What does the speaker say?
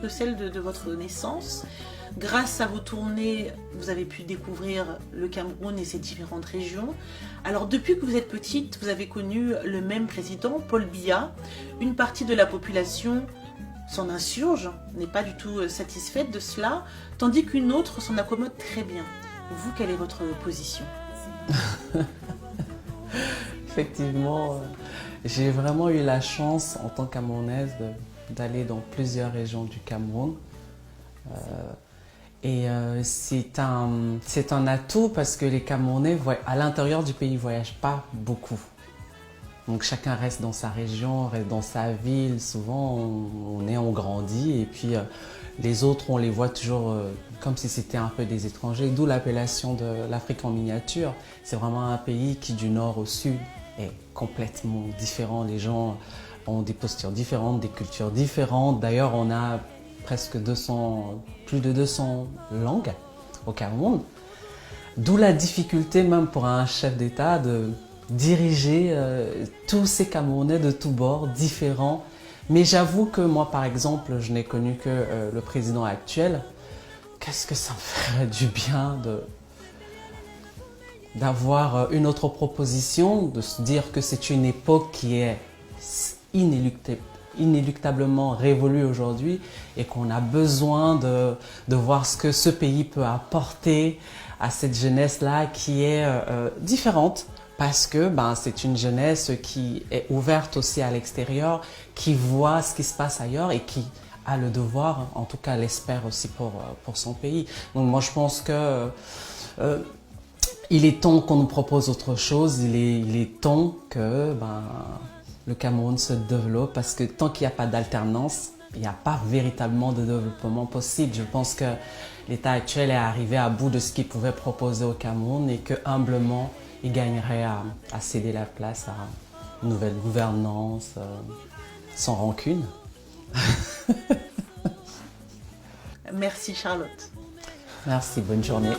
que celle de votre naissance. Grâce à vos tournées, vous avez pu découvrir le Cameroun et ses différentes régions. Alors depuis que vous êtes petite, vous avez connu le même président, Paul Biya. Une partie de la population s'en insurge, n'est pas du tout satisfaite de cela, tandis qu'une autre s'en accommode très bien. Vous, quelle est votre position? Effectivement, j'ai vraiment eu la chance en tant qu'Camerounaise d'aller dans plusieurs régions du Cameroun. C'est un atout parce que les Camerounais à l'intérieur du pays ne voyagent pas beaucoup. Donc chacun reste dans sa région, reste dans sa ville. Souvent on grandit et puis les autres on les voit toujours comme si c'était un peu des étrangers. D'où l'appellation de l'Afrique en miniature. C'est vraiment un pays qui du nord au sud est complètement différent. Les gens ont des postures différentes, des cultures différentes. D'ailleurs on a presque plus de 200 langues au Cameroun. D'où la difficulté même pour un chef d'État de diriger tous ces Camerounais de tous bords, différents. Mais j'avoue que moi, par exemple, je n'ai connu que le président actuel. Qu'est-ce que ça me ferait du bien d'avoir une autre proposition, de se dire que c'est une époque qui est inéluctablement révolue aujourd'hui et qu'on a besoin de voir ce que ce pays peut apporter à cette jeunesse-là qui est différente. Parce que c'est une jeunesse qui est ouverte aussi à l'extérieur, qui voit ce qui se passe ailleurs et qui a le devoir, en tout cas l'espère aussi pour son pays. Donc moi je pense que il est temps qu'on nous propose autre chose, il est temps que le Cameroun se développe parce que tant qu'il n'y a pas d'alternance, il n'y a pas véritablement de développement possible. Je pense que l'État actuel est arrivé à bout de ce qu'il pouvait proposer au Cameroun et que humblement, il gagnerait à céder la place à une nouvelle gouvernance, sans rancune. Merci Charlotte. Merci, bonne journée.